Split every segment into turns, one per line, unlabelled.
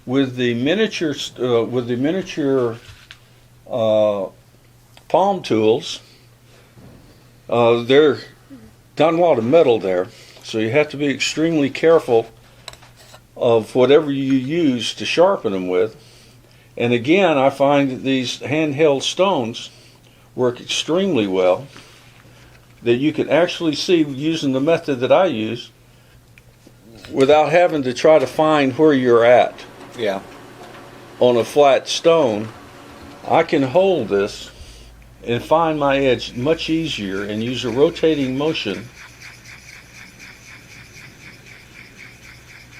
with the miniature palm tools, they're not a lot of metal there, so you have to be extremely careful of whatever you use to sharpen them with. And again, I find that these handheld stones work extremely well, that you can actually see using the method that I use without having to try to find where you're at.
Yeah.
On a flat stone, I can hold this and find my edge much easier and use a rotating motion.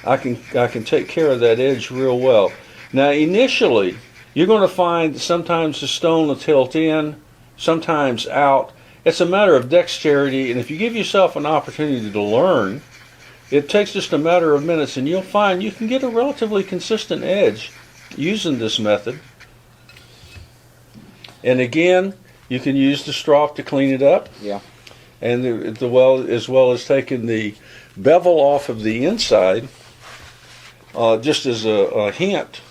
I can take care of that edge real well. Now initially, you're going to find sometimes the stone will tilt in, sometimes out. It's a matter of dexterity, and if you give yourself an opportunity to learn, it takes just a matter of minutes, and you'll find you can get a relatively consistent edge using this method. And again, you can use the strop to clean it up.
Yeah.
And as well as taking the bevel off of the inside. Just as a hint,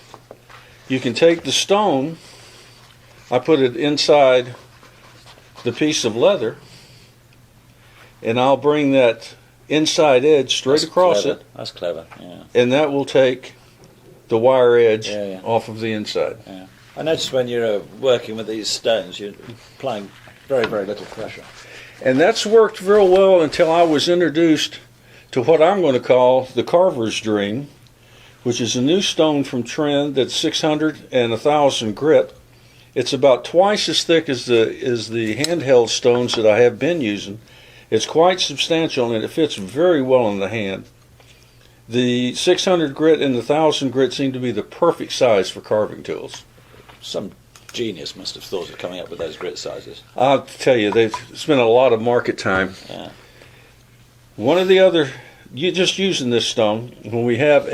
you can take the stone, I put it inside the piece of leather, and I'll bring that inside edge straight across it.
That's clever, yeah.
And that will take the wire edge off of the inside.
Yeah. I noticed when you're working with these stones, you're applying very, very little pressure.
And that's worked real well until I was introduced to what I'm going to call the Carver's Dream, which is a new stone from Trend that's 600 and 1,000 grit. It's about twice as thick as the handheld stones that I have been using. It's quite substantial and it fits very well in the hand. The 600 grit and the 1,000 grit seem to be the perfect size for carving tools.
Some genius must have thought of coming up with those grit sizes.
I'll tell you, they've spent a lot of market time.
Yeah.
One of the other, you just using this stone, when we have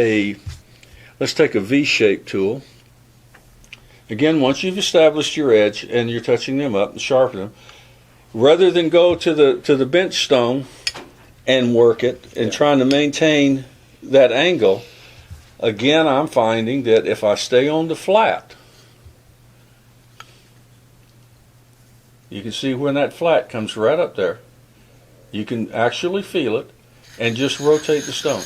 let's take a V-shaped tool. Again, once you've established your edge and you're touching them up and sharpening them, rather than go to the bench stone and work it and trying to maintain that angle, again, I'm finding that if I stay on the flat, you can see when that flat comes right up there. You can actually feel it and just rotate the stone.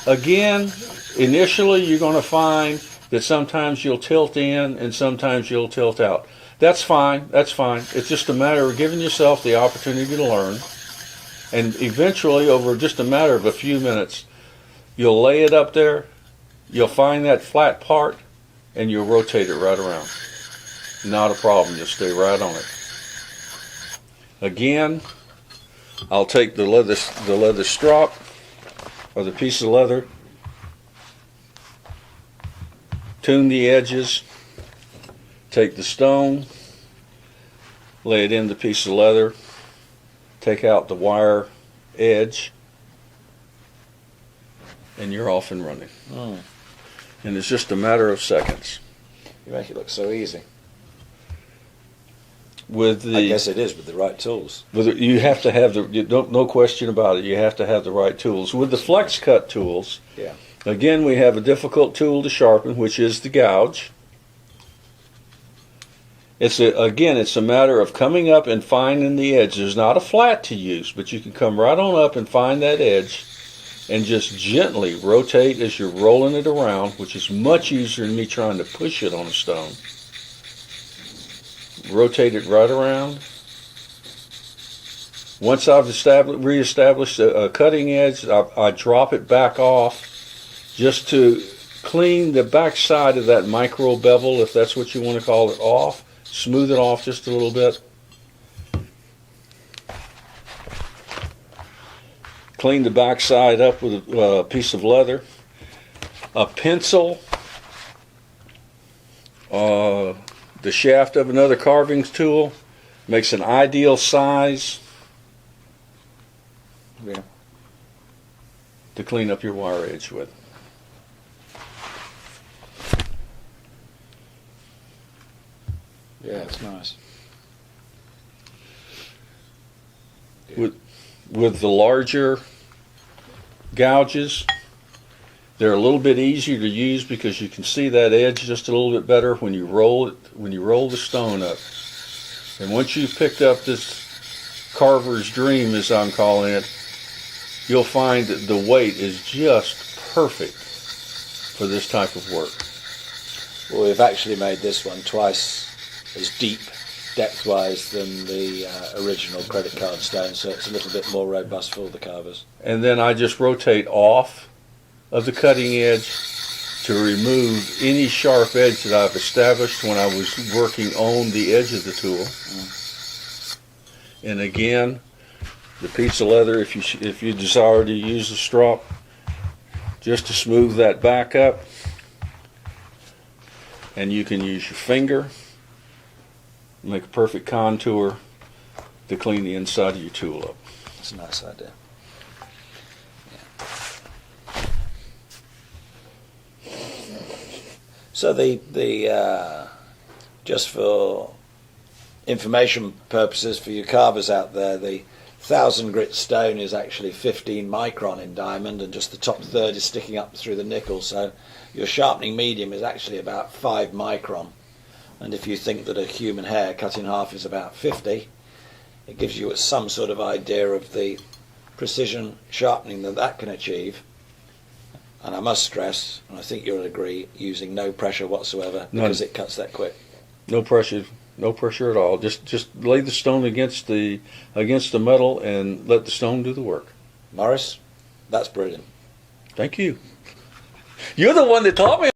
Again, initially you're going to find that sometimes you'll tilt in and sometimes you'll tilt out. That's fine, that's fine. It's just a matter of giving yourself the opportunity to learn. And eventually, over just a matter of a few minutes, you'll lay it up there, you'll find that flat part, and you'll rotate it right around. Not a problem, just stay right on it. Again, I'll take the leather strop, or the piece of leather, tune the edges, take the stone, lay it in the piece of leather, take out the wire edge, and you're off and running.
Mm.
And it's just a matter of seconds.
You make it look so easy.
With the,
I guess it is with the right tools.
You have to have no question about it. You have to have the right tools. With the flex cut tools, again we have a difficult tool to sharpen, which is the gouge. Again, it's a matter of coming up and finding the edge. There's not a flat to use, but you can come right on up and find that edge and just gently rotate as you're rolling it around, which is much easier than me trying to push it on a stone. Rotate it right around. Once I've reestablished a cutting edge, I drop it back off just to clean the back side of that micro bevel, if that's what you want to call it, off. Smooth it off just a little bit. Clean the back side up with a piece of leather. A pencil. The shaft of another carving tool makes an ideal size to clean up your wire edge with.
Yeah, it's nice.
With the larger gouges, They're a little bit easier to use because you can see that edge just a little bit better when you roll it, when you roll the stone up. And once you've picked up this Carver's Dream, as I'm calling it, you'll find that the weight is just perfect for this type of work.
Well, we've actually made this one twice as deep depth-wise than the original credit card stone, so it's a little bit more robust for the carvers.
And then I just rotate off of the cutting edge to remove any sharp edge that I've established when I was working on the edge of the tool. And again, the piece of leather, if you desire to use a strop, just to smooth that back up, and you can use your finger, make a perfect contour to clean the inside of your tool up.
That's a nice idea. So the just for information purposes for you carvers out there, the 1000 grit stone is actually 15 micron in diamond, and just the top third is sticking up through the nickel. So your sharpening medium is actually about 5 micron. And if you think that a human hair cut in half is about 50, it gives you some sort of idea of the precision sharpening that can achieve. And I must stress, and I think you'll agree, using no pressure whatsoever, because it cuts that quick.
No pressure at all. Just lay the stone against the metal and let the stone do the work.
Morris, that's brilliant.
Thank you. You're the one that taught me.